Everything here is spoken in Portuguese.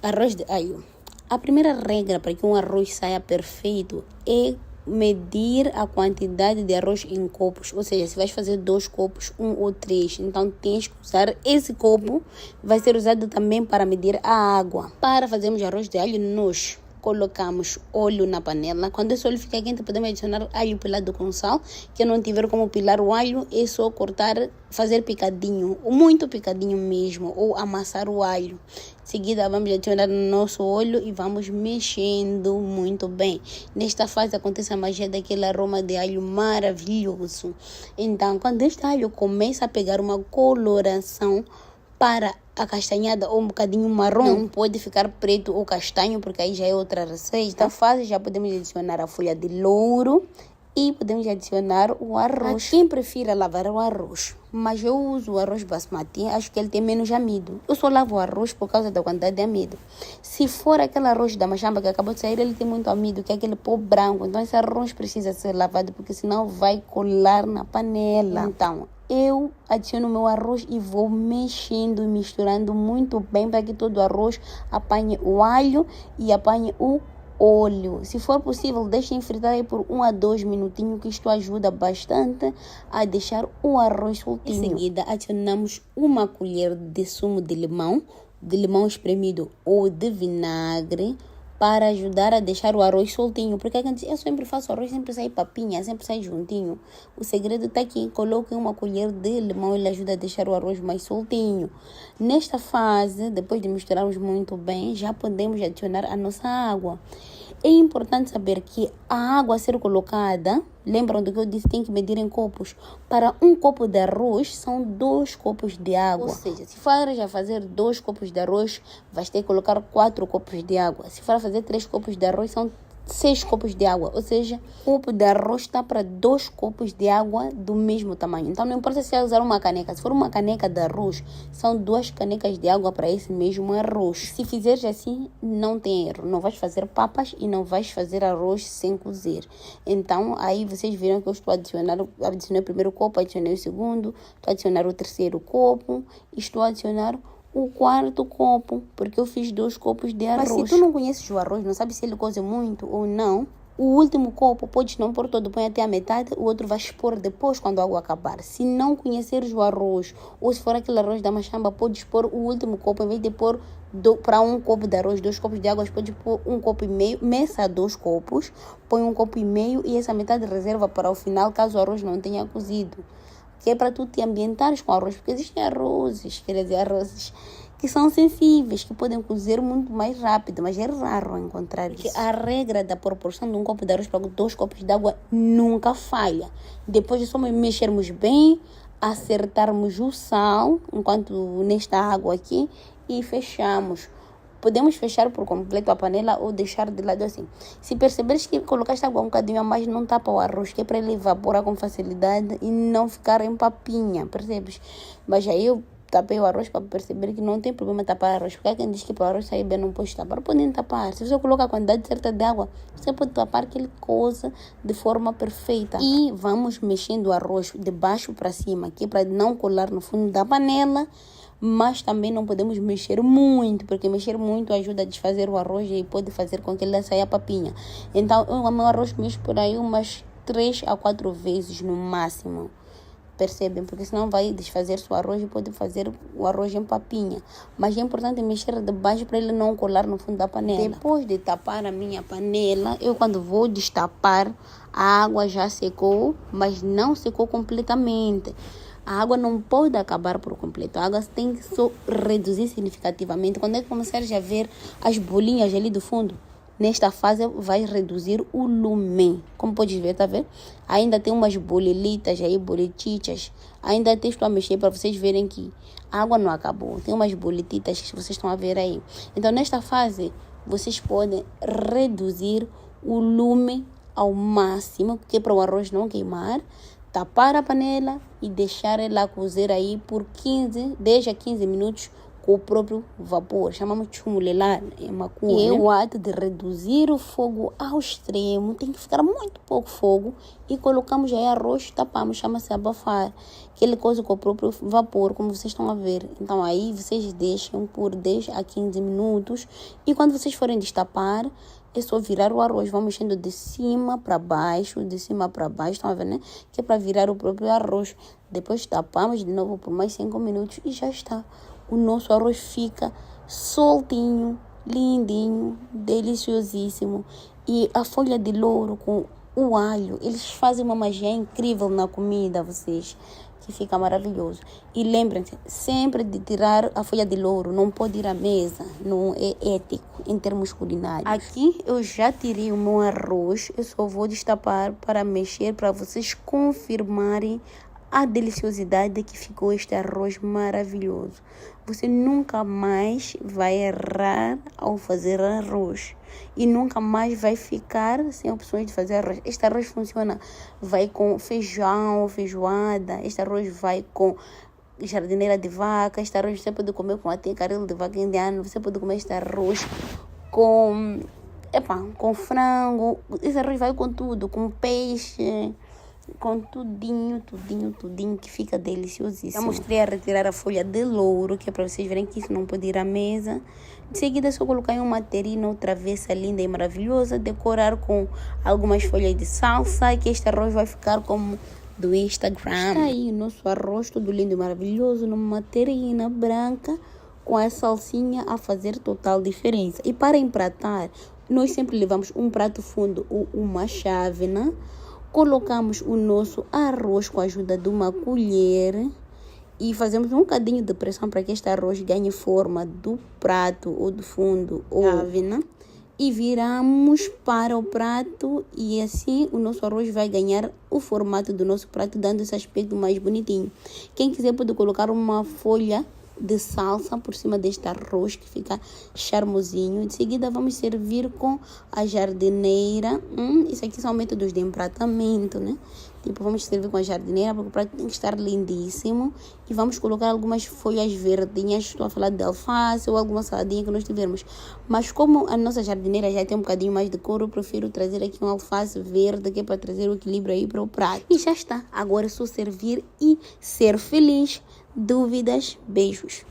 Arroz de alho. A primeira regra para que um arroz saia perfeito é medir a quantidade de arroz em copos. Ou seja, se vais fazer 2 copos, 1 ou 3, então tens que usar esse copo. Vai ser usado também para medir a água. Para fazermos arroz de alho, nós colocamos óleo na panela. Quando esse óleo ficar quente, podemos adicionar alho pelado com sal. Quem não tiver como pilar o alho, é só cortar, fazer picadinho, muito picadinho mesmo, ou amassar o alho. Em seguida, vamos adicionar o nosso óleo e vamos mexendo muito bem. Nesta fase, acontece a magia daquele aroma de alho maravilhoso. Então, quando este alho começa a pegar uma coloração para acastanhada ou um bocadinho marrom, não pode ficar preto ou castanho, porque aí já é outra receita. Nesta fase, já podemos adicionar a folha de louro e podemos adicionar o arroz. Quem prefira lavar o arroz, mas eu uso o arroz basmati, acho que ele tem menos amido. Eu só lavo o arroz por causa da quantidade de amido. Se for aquele arroz da machamba que acabou de sair, ele tem muito amido, que é aquele pó branco. Então esse arroz precisa ser lavado, porque senão vai colar na panela. Então, eu adiciono o meu arroz e vou mexendo e misturando muito bem para que todo o arroz apanhe o alho e apanhe o óleo. Se for possível, deixem fritar aí por 1 a 2 minutinhos, que isto ajuda bastante a deixar o arroz soltinho. Em seguida, adicionamos 1 colher de sumo de limão espremido ou de vinagre, para ajudar a deixar o arroz soltinho. Porque eu sempre faço arroz, sempre sai papinha, sempre sai juntinho. O segredo está aqui. Coloquem 1 colher de limão, ele ajuda a deixar o arroz mais soltinho. Nesta fase, depois de misturarmos muito bem, já podemos adicionar a nossa água. É importante saber que a água a ser colocada, lembram do que eu disse, tem que medir em copos. Para 1 copo de arroz, são 2 copos de água. Ou seja, se for já fazer 2 copos de arroz, vais ter que colocar 4 copos de água. Se for fazer 3 copos de arroz, são 6 copos de água. Ou seja, 1 copo de arroz está para 2 copos de água do mesmo tamanho. Então, não importa se vai usar uma caneca. Se for uma caneca de arroz, são 2 canecas de água para esse mesmo arroz. Se fizeres assim, não tem erro. Não vais fazer papas e não vais fazer arroz sem cozer. Então, aí vocês viram que eu estou adicionei o primeiro copo, adicionei o segundo, estou a adicionar o terceiro copo, e estou a adicionar o 4º copo, porque eu fiz 2 copos de arroz. Mas se tu não conheces o arroz, não sabes se ele coze muito ou não, o último copo podes não pôr todo, põe até a metade, o outro vais pôr depois quando a água acabar. Se não conheceres o arroz, ou se for aquele arroz da machamba, podes pôr o último copo, em vez de pôr para 1 copo de arroz, 2 copos de água, podes pôr 1 copo e meio, meça 2 copos, põe 1 copo e meio e essa metade reserva para o final, caso o arroz não tenha cozido. Que é para tu te ambientares com arroz, porque existem arrozes, quer dizer, arrozes que são sensíveis, que podem cozer muito mais rápido, mas é raro encontrar isso. Porque a regra da proporção de 1 copo de arroz para 2 copos de água nunca falha. Depois de só mexermos bem, acertarmos o sal, enquanto nesta água aqui, e fechamos. Podemos fechar por completo a panela ou deixar de lado assim. Se perceberes que colocaste água um bocadinho a mais, não tapa o arroz, que é para ele evaporar com facilidade e não ficar em papinha, percebes? Mas aí eu tapei o arroz para perceber que não tem problema tapar arroz. Porque quem diz que para o arroz sair bem não pode tapar, podem tapar. Se você coloca a quantidade certa de água, você pode tapar aquele coisa de forma perfeita. E vamos mexendo o arroz de baixo para cima, que é para não colar no fundo da panela. Mas também não podemos mexer muito, porque mexer muito ajuda a desfazer o arroz e pode fazer com que ele saia papinha. Então, o meu arroz mexo por aí umas 3 a 4 vezes no máximo. Percebem? Porque senão vai desfazer-se o arroz e pode fazer o arroz em papinha. Mas é importante mexer de baixo para ele não colar no fundo da panela. Depois de tapar a minha panela, eu quando vou destapar, a água já secou, mas não secou completamente. A água não pode acabar por completo. A água tem que só reduzir significativamente. Quando é que começares a ver as bolinhas ali do fundo, nesta fase vai reduzir o lume. Como podes ver, tá vendo? Ainda tem umas bolilitas aí, boletitas. Ainda estou a mexer para vocês verem que a água não acabou. Tem umas boletitas que vocês estão a ver aí. Então, nesta fase, vocês podem reduzir o lume ao máximo, que é para o arroz não queimar. Tapar a panela e deixar ela cozer aí por 10 a 15 minutos com o próprio vapor. Chamamos de chumulelar, é macua. E é o ato de reduzir o fogo ao extremo. Tem que ficar muito pouco fogo. E colocamos aí arroz, tapamos, chama-se abafar. Aquele coisa com o próprio vapor, como vocês estão a ver. Então aí vocês deixam por 10 a 15 minutos. E quando vocês forem destapar, é só virar o arroz. Vamos mexendo de cima para baixo, de cima para baixo. Estão a ver, né? Que é para virar o próprio arroz. Depois tapamos de novo por mais 5 minutos e já está. O nosso arroz fica soltinho, lindinho, deliciosíssimo. E a folha de louro com o alho, eles fazem uma magia incrível na comida, vocês, que fica maravilhoso. E lembrem-se sempre de tirar a folha de louro, não pode ir à mesa, não é ético em termos culinários. Aqui eu já tirei o meu arroz, eu só vou destapar para mexer, para vocês confirmarem a deliciosidade que ficou este arroz maravilhoso. Você nunca mais vai errar ao fazer arroz. E nunca mais vai ficar sem opções de fazer arroz. Este arroz funciona, vai com feijão, feijoada. Este arroz vai com jardineira de vaca. Este arroz você pode comer com até caril de vaca indiana. Você pode comer este arroz com frango. Esse arroz vai com tudo, com peixe, com tudinho que fica deliciosíssimo. Já mostrei a retirar a folha de louro, que é para vocês verem que isso não pode ir à mesa. De seguida, só colocar em uma terrina ou travessa linda e maravilhosa, decorar com algumas folhas de salsa, que este arroz vai ficar como do Instagram. Está aí o nosso arroz todo lindo e maravilhoso numa terrina branca com a salsinha a fazer total diferença. E para empratar, nós sempre levamos um prato fundo ou uma chávena. Colocamos o nosso arroz com a ajuda de uma colher e fazemos um bocadinho de pressão para que este arroz ganhe forma do prato ou do fundo ou chávena. E viramos para o prato e assim o nosso arroz vai ganhar o formato do nosso prato, dando esse aspecto mais bonitinho. Quem quiser pode colocar uma folha de salsa por cima deste arroz que fica charmosinho. De seguida vamos servir com a jardineira. Isso aqui são métodos de empratamento, né? Tipo, vamos servir com a jardineira porque o prato tem que estar lindíssimo. E vamos colocar algumas folhas verdinhas. Estou a falar de alface ou alguma saladinha que nós tivermos. Mas como a nossa jardineira já tem um bocadinho mais de cor, eu prefiro trazer aqui um alface verde, que é para trazer o equilíbrio aí para o prato. E já está. Agora é só servir e ser feliz. Dúvidas? Beijos.